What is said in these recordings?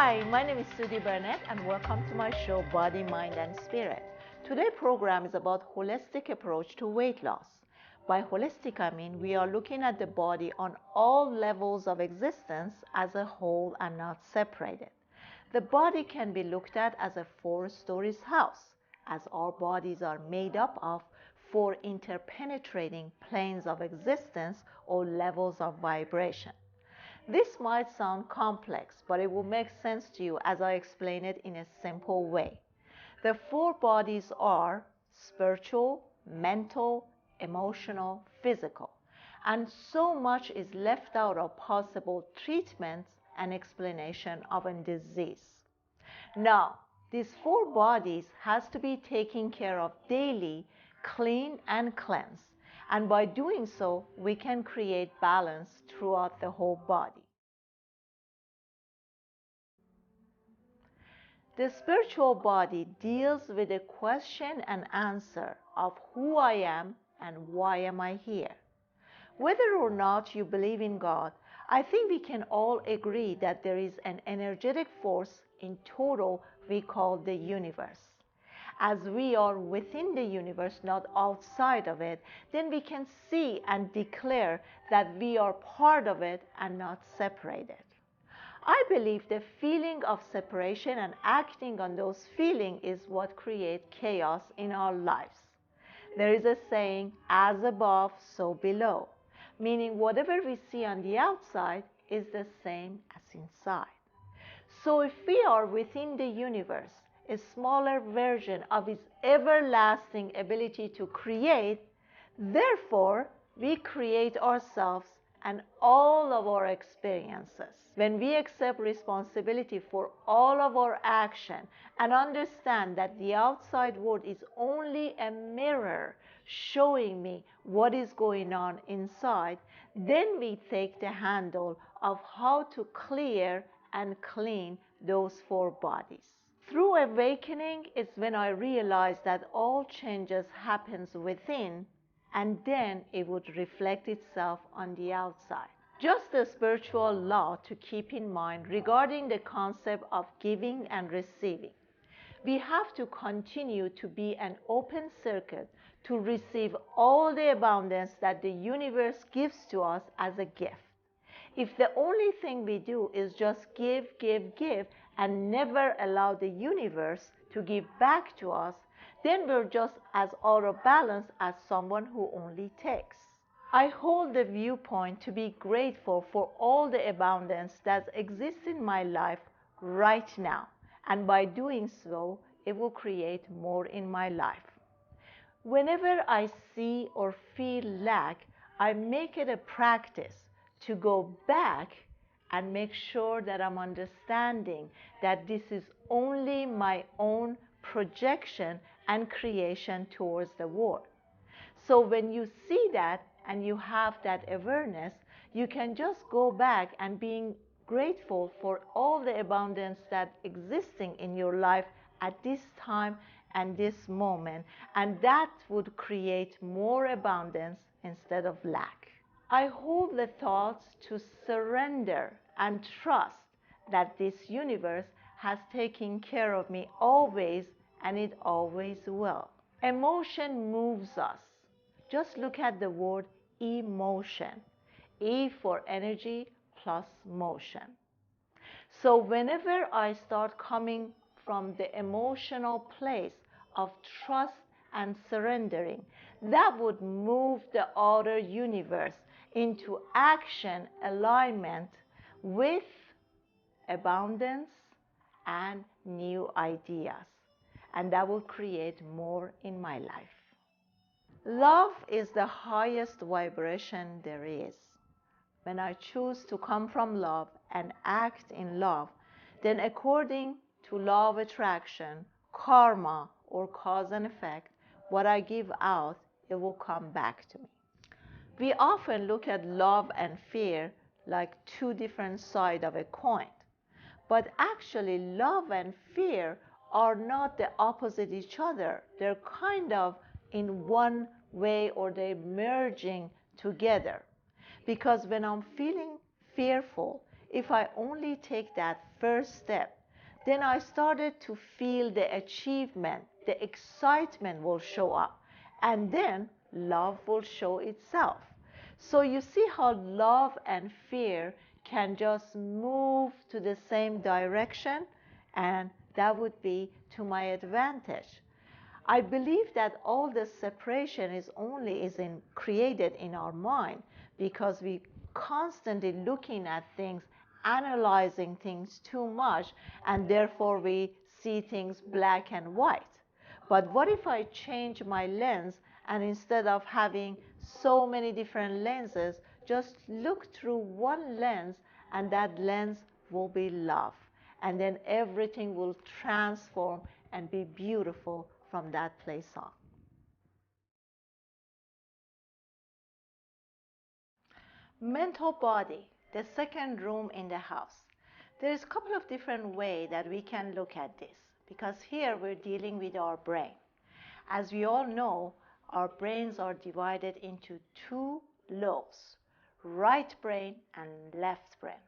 Hi, my name is Sudi Burnett and welcome to my show Body, Mind and Spirit. Today's program is about holistic approach to weight loss. By holistic, I mean we are looking at the body on all levels of existence as a whole and not separated. The body can be looked at as a 4-story house, as our bodies are made up of 4 interpenetrating planes of existence or levels of vibration. This might sound complex, but it will make sense to you as I explain it in a simple way. The 4 bodies are spiritual, mental, emotional, physical, and so much is left out of possible treatments and explanation of a disease. Now, these 4 bodies has to be taken care of daily, clean and cleanse. And by doing so, we can create balance throughout the whole body. The spiritual body deals with the question and answer of who I am and why am I here. Whether or not you believe in God, I think we can all agree that there is an energetic force in total we call the universe. As we are within the universe, not outside of it, then we can see and declare that we are part of it and not separated. I believe the feeling of separation and acting on those feelings is what creates chaos in our lives. There is a saying, as above, so below, meaning whatever we see on the outside is the same as inside. So if we are within the universe, a smaller version of its everlasting ability to create, therefore we create ourselves and all of our experiences. When we accept responsibility for all of our action and understand that the outside world is only a mirror showing me what is going on inside, then we take the handle of how to clear and clean those 4 bodies. Through awakening is when I realized that all changes happens within and then it would reflect itself on the outside. Just a spiritual law to keep in mind regarding the concept of giving and receiving. We have to continue to be an open circuit to receive all the abundance that the universe gives to us as a gift. If the only thing we do is just give, give, give, and never allow the universe to give back to us, then we're just as out of balance as someone who only takes. I hold the viewpoint to be grateful for all the abundance that exists in my life right now, and by doing so, it will create more in my life. Whenever I see or feel lack, I make it a practice to go back and make sure that I'm understanding that this is only my own projection and creation towards the world. So when you see that and you have that awareness, you can just go back and being grateful for all the abundance that existing in your life at this time and this moment, and that would create more abundance instead of lack. I hold the thoughts to surrender and trust that this universe has taken care of me always and it always will. Emotion moves us. Just look at the word emotion. E for energy plus motion. So whenever I start coming from the emotional place of trust and surrendering, that would move the outer universe into action alignment with abundance and new ideas. And that will create more in my life. Love is the highest vibration there is. When I choose to come from love and act in love, then according to law of attraction, karma, or cause and effect, what I give out, it will come back to me. We often look at love and fear like 2 different sides of a coin. But actually, love and fear are not the opposite each other. They're kind of in one way, or they're merging together. Because when I'm feeling fearful, if I only take that first step then I started to feel the achievement, the excitement will show up, and then love will show itself. So you see how love and fear can just move to the same direction, and that would be to my advantage. I believe that all the separation is created in our mind because we constantly looking at things, analyzing things too much, and therefore we see things black and white. But what if I change my lens, and instead of having so many different lenses, just look through one lens, and that lens will be love. And then everything will transform and be beautiful from that place on. Mental body, the second room in the house. There's a couple of different ways that we can look at this, because here we're dealing with our brain. As we all know, our brains are divided into two lobes, right brain and left brain.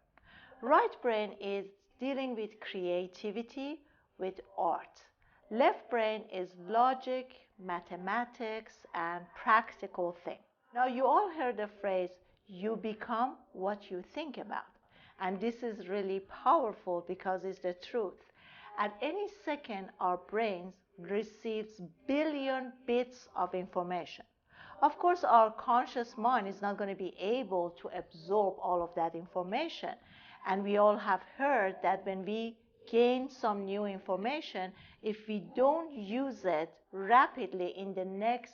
Right brain is dealing with creativity, with art. Left brain is logic, mathematics, and practical things. Now, you all heard the phrase, you become what you think about. And this is really powerful because it's the truth. At any second, our brains receives billion bits of information. Of course, our conscious mind is not going to be able to absorb all of that information. And we all have heard that when we gain some new information, if we don't use it rapidly in the next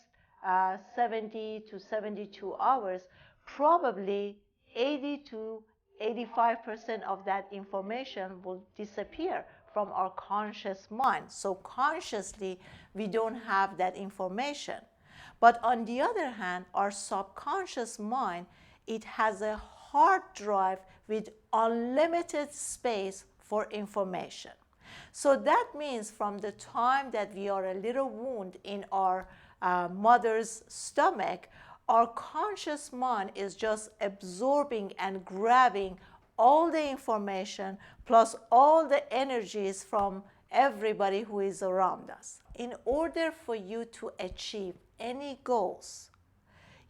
70 to 72 hours, probably 80 to 85% of that information will disappear from our conscious mind. So consciously, we don't have that information. But on the other hand, our subconscious mind, it has a hard drive with unlimited space for information. So that means from the time that we are a little wound in our mother's stomach, our conscious mind is just absorbing and grabbing all the information plus all the energies from everybody who is around us. In order for you to achieve any goals,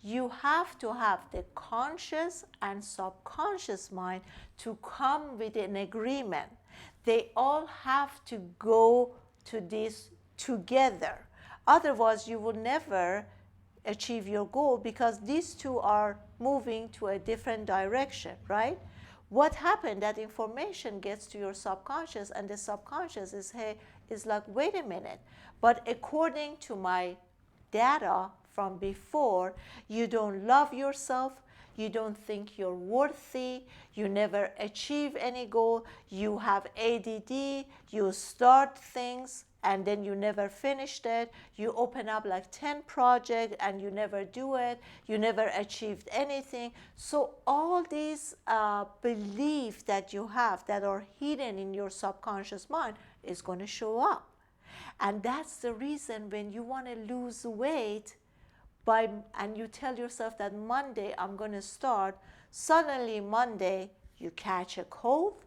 you have to have the conscious and subconscious mind to come with an agreement. They all have to go to this together. Otherwise, you will never achieve your goal because these two are moving to a different direction, right? What happened? That information gets to your subconscious, and the subconscious is like, wait a minute. But according to my data from before, you don't love yourself, you don't think you're worthy, you never achieve any goal, you have ADD, you start things and then you never finished it, you open up like 10 projects and you never do it, you never achieved anything. So all these beliefs that you have that are hidden in your subconscious mind is going to show up. And that's the reason when you want to lose weight, and you tell yourself that Monday I'm going to start, suddenly Monday you catch a cold,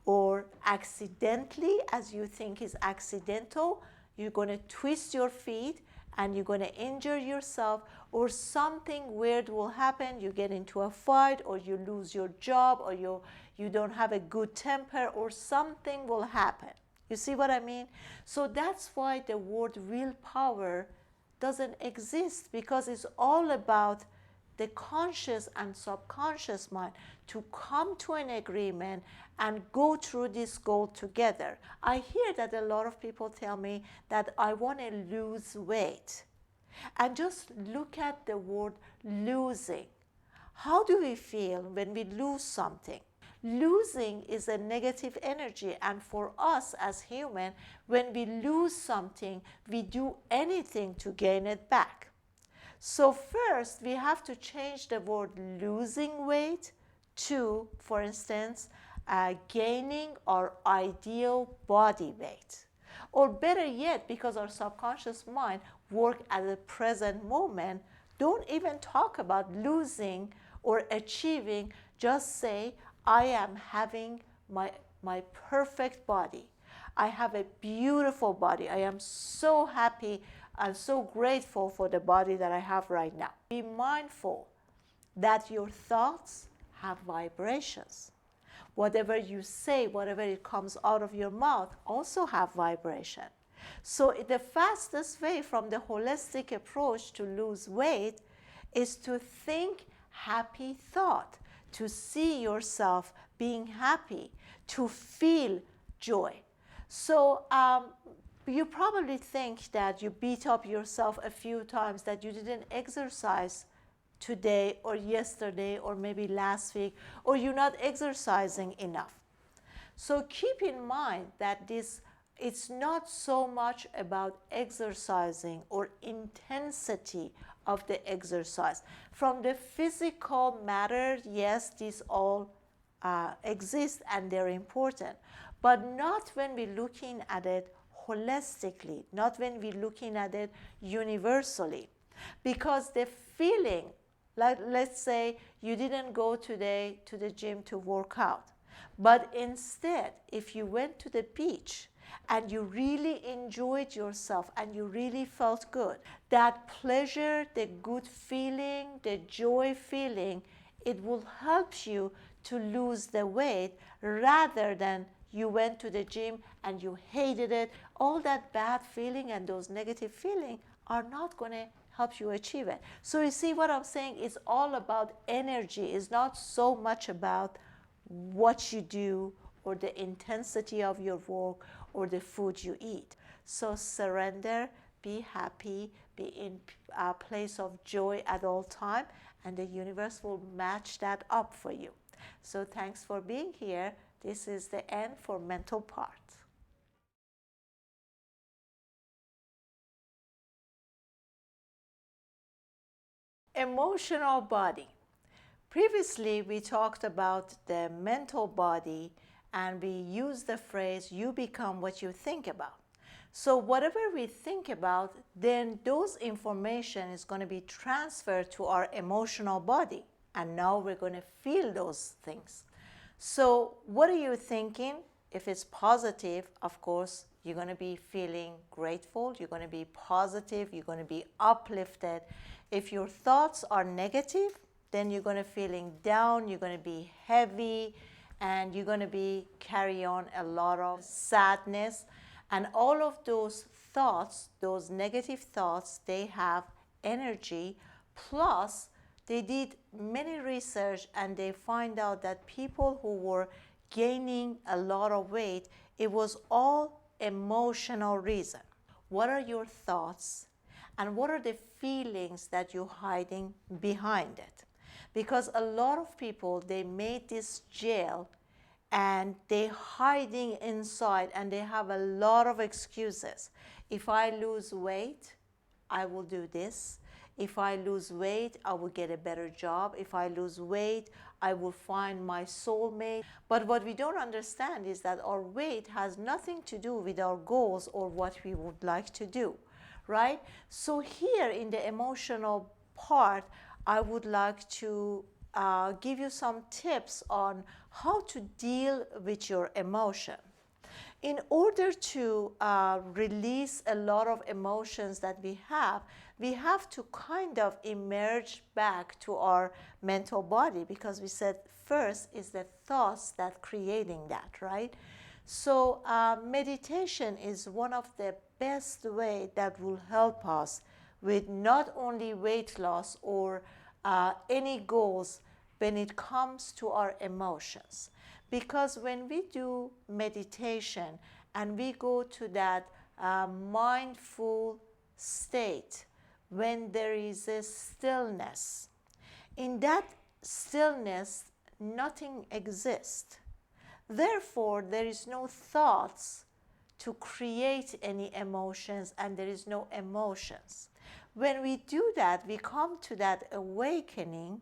or accidentally, as you think is accidental, you're going to twist your feet and you're going to injure yourself, or something weird will happen. You get into a fight, or you lose your job, or you don't have a good temper, or something will happen. You see what I mean? So that's why the word willpower doesn't exist, because it's all about the conscious and subconscious mind to come to an agreement and go through this goal together. I hear that a lot of people tell me that I want to lose weight. And just look at the word losing. How do we feel when we lose something? Losing is a negative energy, and for us as human, when we lose something, we do anything to gain it back. So first, we have to change the word losing weight to, for instance, gaining our ideal body weight. Or better yet, because our subconscious mind works at the present moment, don't even talk about losing or achieving. Just say, I am having my perfect body. I have a beautiful body. I am so happy and so grateful for the body that I have right now. Be mindful that your thoughts have vibrations. Whatever you say, whatever it comes out of your mouth, also have vibration. So the fastest way from the holistic approach to lose weight is to think happy thought, to see yourself being happy, to feel joy. So you probably think that you beat up yourself a few times, that you didn't exercise today or yesterday or maybe last week, or you're not exercising enough. So keep in mind that it's not so much about exercising or intensity of the exercise. From the physical matter, yes, these all exist and they're important, but not when we're looking at it holistically, not when we're looking at it universally. Because the feeling, like let's say you didn't go today to the gym to work out, but instead, if you went to the beach and you really enjoyed yourself and you really felt good, that pleasure, the good feeling, the joy feeling, it will help you to lose the weight rather than you went to the gym and you hated it. All that bad feeling and those negative feelings are not going to help you achieve it. So you see what I'm saying? It's all about energy. It's not so much about what you do or the intensity of your work or the food you eat. So surrender, be happy, be in a place of joy at all time, and the universe will match that up for you. So thanks for being here. This is the end for mental part. Emotional body. Previously, we talked about the mental body and we used the phrase, you become what you think about. So whatever we think about, then those information is going to be transferred to our emotional body. And now we're going to feel those things. So what are you thinking? If it's positive, of course, you're going to be feeling grateful. You're going to be positive. You're going to be uplifted. If your thoughts are negative, then you're going to feeling down. You're going to be heavy, and you're going to be carry on a lot of sadness. And all of those thoughts, those negative thoughts, they have energy. Plus, they did many research and they find out that people who were gaining a lot of weight, it was all emotional reason. What are your thoughts and what are the feelings that you're hiding behind it? Because a lot of people, they made this jail and they're hiding inside and they have a lot of excuses. If I lose weight, I will do this. If I lose weight, I will get a better job. If I lose weight, I will find my soulmate. But what we don't understand is that our weight has nothing to do with our goals or what we would like to do, right? So here in the emotional part, I would like to give you some tips on how to deal with your emotion. In order to release a lot of emotions that we have to kind of emerge back to our mental body, because we said first is the thoughts that creating that, right? So meditation is one of the best way that will help us with not only weight loss or any goals when it comes to our emotions. Because when we do meditation and we go to that mindful state, when there is a stillness, in that stillness, nothing exists. Therefore, there is no thoughts to create any emotions and there is no emotions. When we do that, we come to that awakening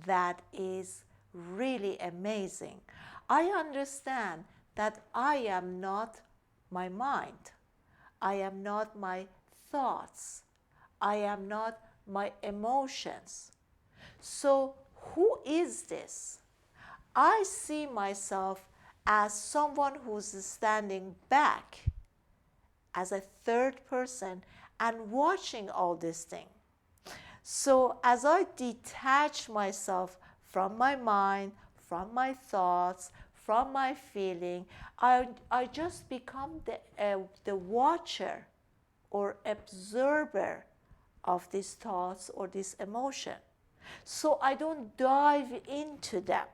that is really amazing. I understand that I am not my mind. I am not my thoughts. I am not my emotions. So who is this? I see myself as someone who's standing back as a third person and watching all this thing. So as I detach myself from my mind, from my thoughts, from my feeling, I just become the watcher or observer of these thoughts or this emotion. So I don't dive into them.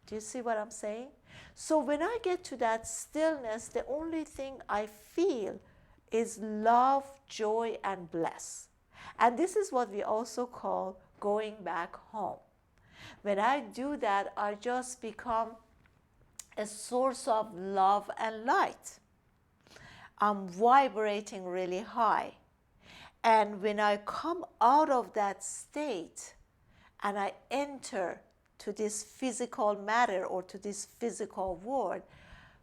Do you see what I'm saying? So when I get to that stillness, the only thing I feel is love, joy, and bliss. And this is what we also call going back home. When I do that, I just become a source of love and light. I'm vibrating really high. And when I come out of that state and I enter to this physical matter or to this physical world,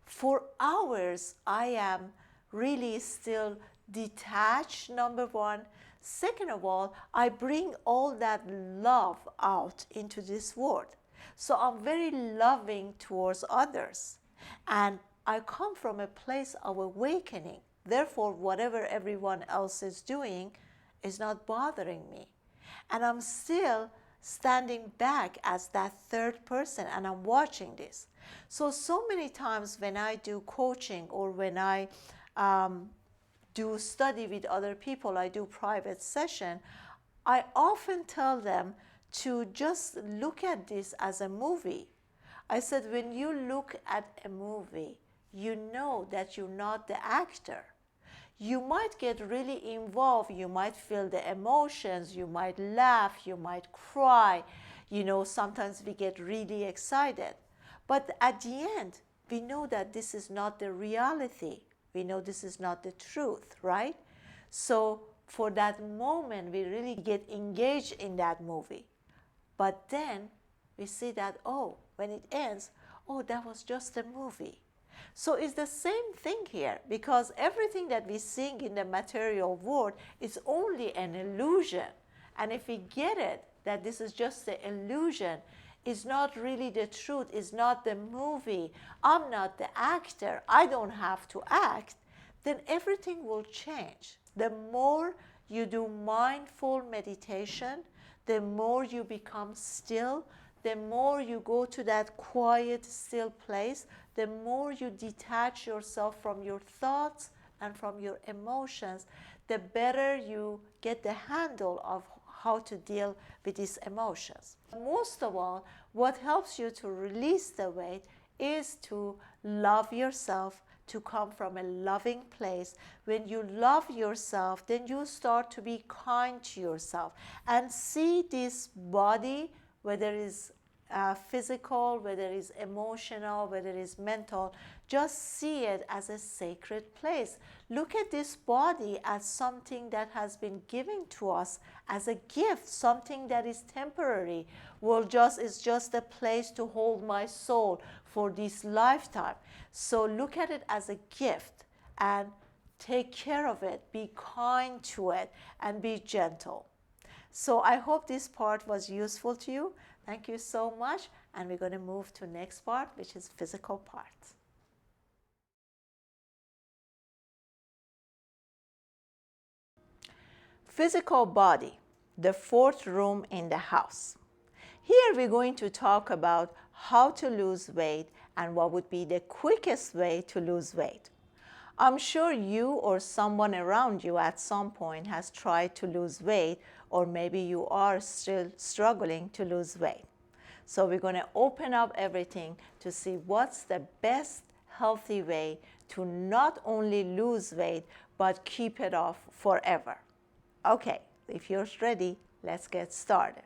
for hours I am really still detached, number one. Second of all, I bring all that love out into this world. So I'm very loving towards others. And I come from a place of awakening. Therefore, whatever everyone else is doing is not bothering me. And I'm still standing back as that third person and I'm watching this. So many times when I do coaching or when I do study with other people, I do private session, I often tell them to just look at this as a movie. I said, when you look at a movie, you know that you're not the actor. You might get really involved, you might feel the emotions, you might laugh, you might cry, sometimes we get really excited. But at the end, we know that this is not the reality. We know this is not the truth, right? So for that moment, we really get engaged in that movie. But then we see that, when it ends, that was just a movie. So it's the same thing here, because everything that we see in the material world is only an illusion. And if we get it, that this is just the illusion, is not really the truth, is not the movie, I'm not the actor, I don't have to act, then everything will change. The more you do mindful meditation, the more you become still, the more you go to that quiet, still place, the more you detach yourself from your thoughts and from your emotions, the better you get the handle of how to deal with these emotions. Most of all, what helps you to release the weight is to love yourself, to come from a loving place. When you love yourself, then you start to be kind to yourself and see this body, whether it's physical, whether it's emotional, whether it's mental, just see it as a sacred place. Look at this body as something that has been given to us as a gift, something that is temporary. It's just a place to hold my soul for this lifetime. So look at it as a gift and take care of it, be kind to it, and be gentle. So I hope this part was useful to you. Thank you so much, and we're going to move to next part, which is physical part. Physical body, the fourth room in the house. Here we're going to talk about how to lose weight and what would be the quickest way to lose weight. I'm sure you or someone around you at some point has tried to lose weight, or maybe you are still struggling to lose weight. So we're going to open up everything to see what's the best healthy way to not only lose weight, but keep it off forever. Okay, if you're ready, let's get started.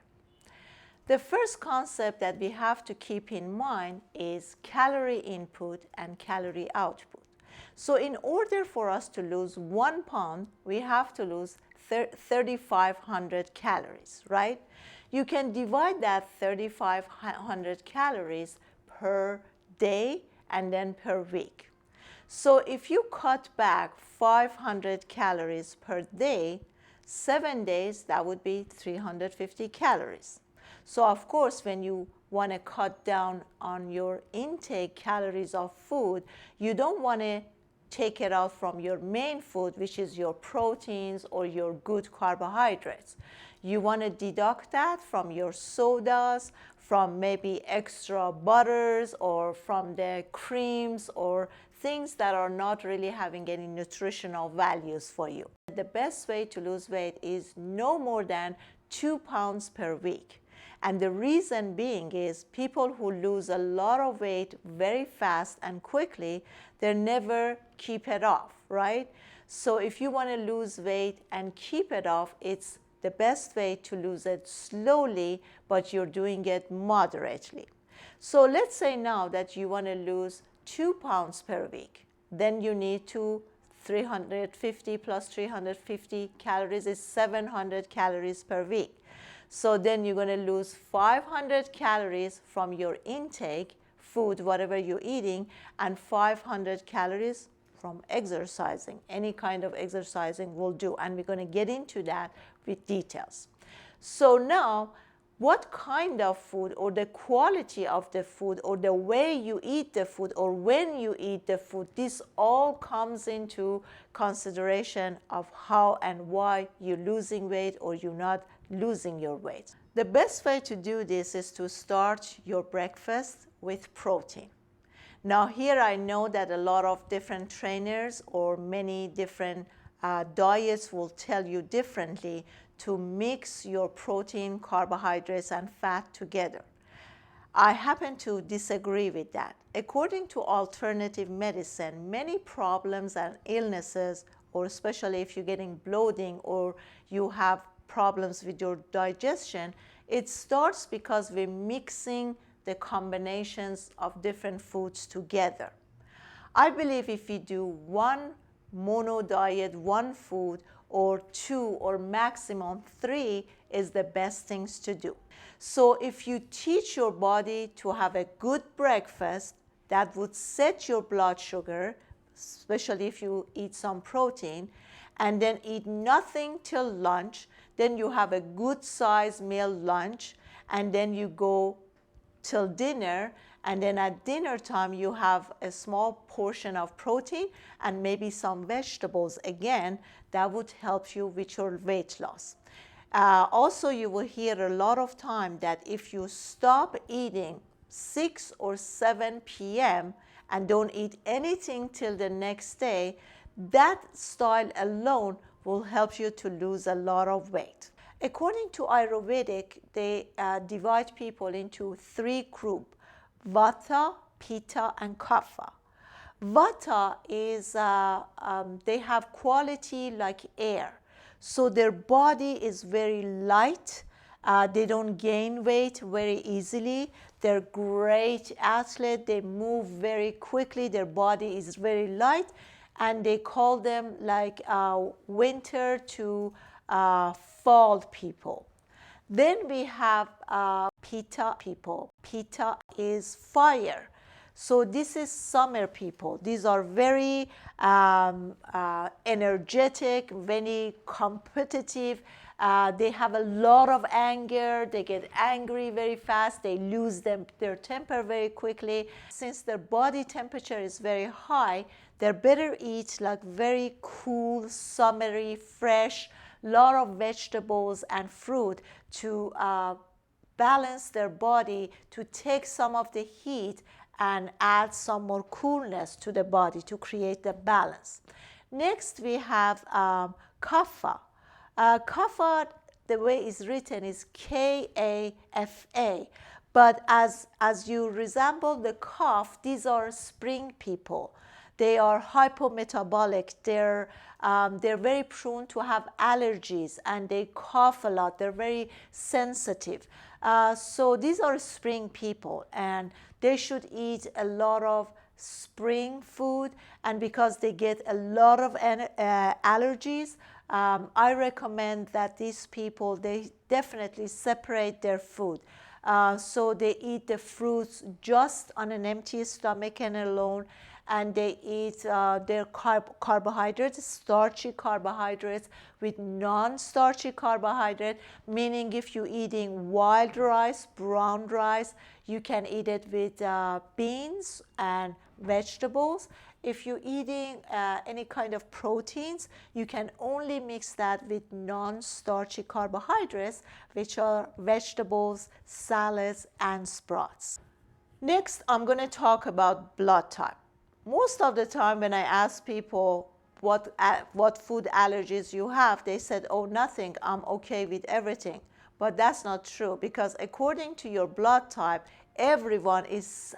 The first concept that we have to keep in mind is calorie input and calorie output. So in order for us to lose 1 pound, we have to lose 3,500 calories, right? You can divide that 3,500 calories per day and then per week. So if you cut back 500 calories per day, 7 days, that would be 350 calories. So of course, when you want to cut down on your intake calories of food, you don't want to take it out from your main food, which is your proteins or your good carbohydrates. You want to deduct that from your sodas, from maybe extra butters, or from the creams, or things that are not really having any nutritional values for you. The best way to lose weight is no more than 2 pounds per week. And the reason being is people who lose a lot of weight very fast and quickly, they never keep it off, right? So if you want to lose weight and keep it off, it's the best way to lose it slowly, but you're doing it moderately. So let's say now that you want to lose 2 pounds per week. Then you need to 350 plus 350 calories is 700 calories per week. So then you're going to lose 500 calories from your intake, food, whatever you're eating, and 500 calories from exercising. Any kind of exercising will do. And we're going to get into that with details. So now, what kind of food, or the quality of the food, or the way you eat the food, or when you eat the food, this all comes into consideration of how and why you're losing weight or you're not losing your weight. The best way to do this is to start your breakfast with protein. Now here I know that a lot of different trainers or many different diets will tell you differently to mix your protein, carbohydrates, and fat together. I happen to disagree with that. According to alternative medicine, many problems and illnesses, or especially if you're getting bloating or you have problems with your digestion, it starts because we're mixing the combinations of different foods together. I believe if we do one mono diet, one food, or 2 or maximum 3 is the best things to do. So if you teach your body to have a good breakfast that would set your blood sugar, especially if you eat some protein, and then eat nothing till lunch, then you have a good size meal lunch, and then you go till dinner, and then at dinner time you have a small portion of protein and maybe some vegetables again. That would help you with your weight loss. Also, you will hear a lot of time that if you stop eating 6 or 7 p.m. and don't eat anything till the next day, that style alone will help you to lose a lot of weight. According to Ayurvedic, they divide people into 3 groups: Vata, Pitta, and Kapha. Vata is, they have quality like air. So their body is very light. They don't gain weight very easily. They're great athletes. They move very quickly. Their body is very light. And they call them like winter to fall people. Then we have Pitta people. Pitta is fire. So this is summer people. These are very energetic, very competitive. They have a lot of anger. They get angry very fast. They lose their temper very quickly. Since their body temperature is very high, they better eat like very cool, summery, fresh, lot of vegetables and fruit to balance their body, to take some of the heat and add some more coolness to the body to create the balance. Next, we have Kapha. Kapha, the way it's written is K-A-F-A. But as you resemble the calf, these are spring people. They are hypometabolic. They're very prone to have allergies and they cough a lot. They're very sensitive. So these are spring people and they should eat a lot of spring food. And because they get a lot of allergies, I recommend that these people, they definitely separate their food. So they eat the fruits just on an empty stomach and alone. and they eat their carbohydrates, starchy carbohydrates with non-starchy carbohydrate, meaning if you're eating wild rice, brown rice, you can eat it with beans and vegetables. If you're eating any kind of proteins, you can only mix that with non-starchy carbohydrates, which are vegetables, salads, and sprouts. Next, I'm going to talk about blood type. Most of the time when I ask people what food allergies you have, they said, oh, nothing, I'm okay with everything. But that's not true, because according to your blood type, everyone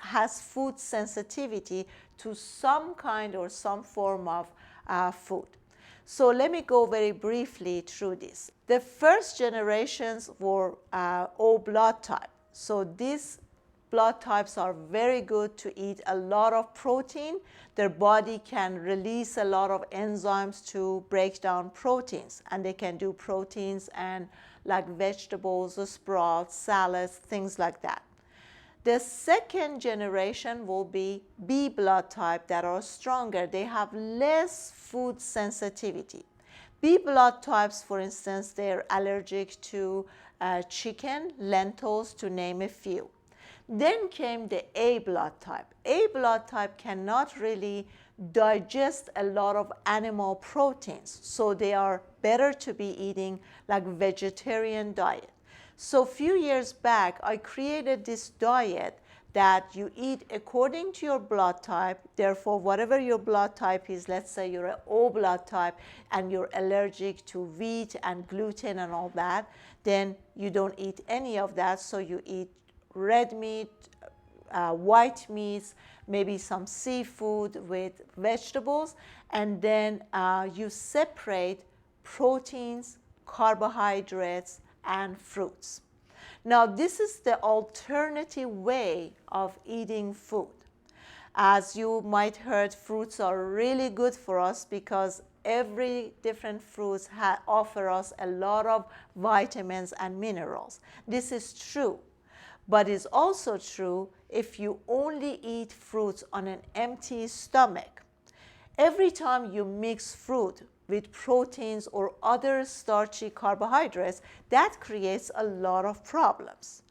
has food sensitivity to some kind or some form of food. So let me go very briefly through this. The first generations were O blood type. So these blood types are very good to eat a lot of protein. Their body can release a lot of enzymes to break down proteins, and they can do proteins and like vegetables, sprouts, salads, things like that. The second generation will be B blood type that are stronger. They have less food sensitivity. B blood types, for instance, they're allergic to chicken, lentils, to name a few. Then came the A blood type. A blood type cannot really digest a lot of animal proteins, so they are better to be eating like vegetarian diet. So a few years back, I created this diet that you eat according to your blood type. Therefore, whatever your blood type is, let's say you're an O blood type and you're allergic to wheat and gluten and all that, then you don't eat any of that. So you eat red meat, white meats, maybe some seafood with vegetables, and then you separate proteins, carbohydrates, and fruits. Now, this is the alternative way of eating food. As you might heard, fruits are really good for us because every different fruits offer us a lot of vitamins and minerals. This is true. But it's also true if you only eat fruits on an empty stomach. Every time you mix fruit with proteins or other starchy carbohydrates, that creates a lot of problems.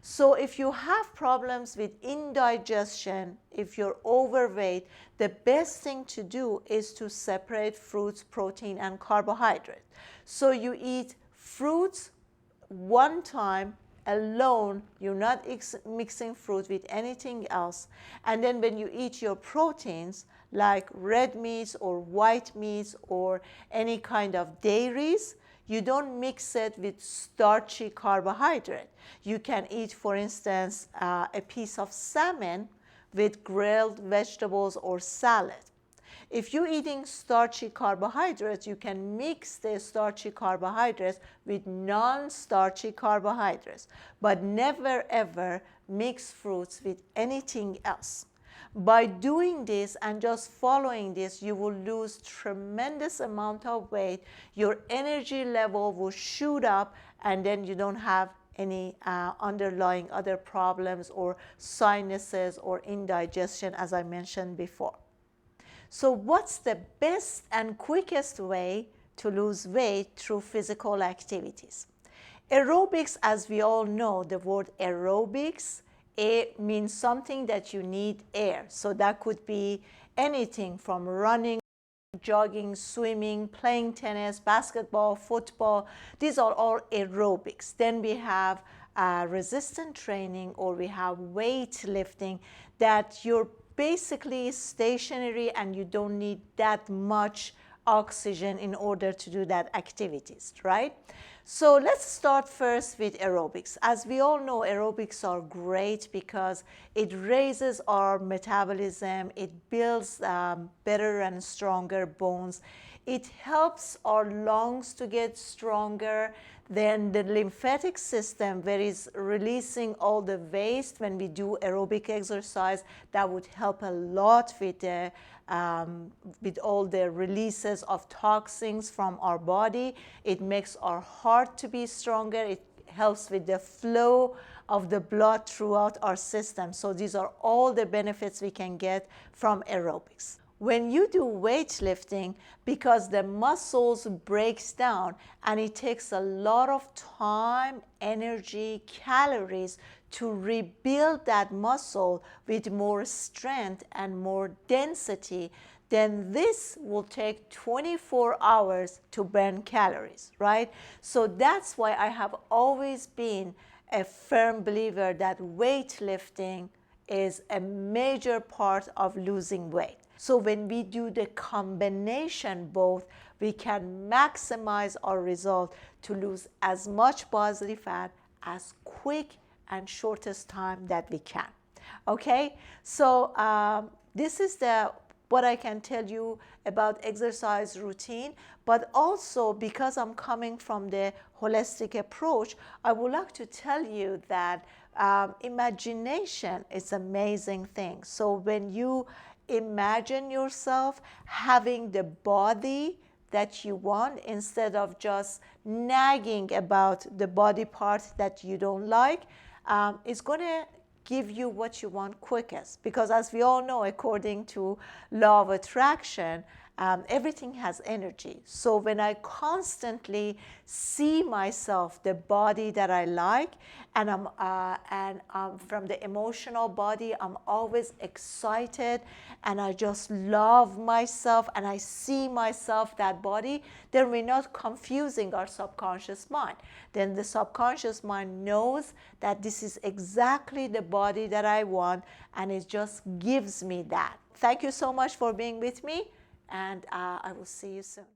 So if you have problems with indigestion, if you're overweight, the best thing to do is to separate fruits, protein, and carbohydrate. So you eat fruits one time alone, you're not mixing fruit with anything else. And then when you eat your proteins, like red meats or white meats or any kind of dairies, you don't mix it with starchy carbohydrate. You can eat, for instance, a piece of salmon with grilled vegetables or salad. If you're eating starchy carbohydrates, you can mix the starchy carbohydrates with non-starchy carbohydrates, but never ever mix fruits with anything else. By doing this and just following this, you will lose tremendous amount of weight. Your energy level will shoot up, and then you don't have any underlying other problems or sinuses or indigestion, as I mentioned before. So what's the best and quickest way to lose weight through physical activities? Aerobics, as we all know, the word aerobics, it means something that you need air. So that could be anything from running, jogging, swimming, playing tennis, basketball, football. These are all aerobics. Then we have resistance training, or we have weightlifting, that you're basically stationary and you don't need that much oxygen in order to do that activities, right? So let's start first with aerobics. As we all know, aerobics are great because it raises our metabolism, it builds better and stronger bones, it helps our lungs to get stronger. Then the lymphatic system, where it's releasing all the waste when we do aerobic exercise, that would help a lot with all the releases of toxins from our body. It makes our heart to be stronger. It helps with the flow of the blood throughout our system. So these are all the benefits we can get from aerobics. When you do weightlifting, because the muscles breaks down and it takes a lot of time, energy, calories to rebuild that muscle with more strength and more density, then this will take 24 hours to burn calories, right? So that's why I have always been a firm believer that weightlifting is a major part of losing weight. So when we do the combination both, we can maximize our result to lose as much body fat as quick and shortest time that we can. Okay, so this is what I can tell you about exercise routine, but also because I'm coming from the holistic approach, I would like to tell you that imagination is an amazing thing. So when you imagine yourself having the body that you want, instead of just nagging about the body part that you don't like, it's going to give you what you want quickest. Because as we all know, according to law of attraction, everything has energy. So when I constantly see myself, the body that I like, and I'm from the emotional body, I'm always excited and I just love myself and I see myself that body, then we're not confusing our subconscious mind. Then the subconscious mind knows that this is exactly the body that I want, and it just gives me that. Thank you so much for being with me, and I will see you soon.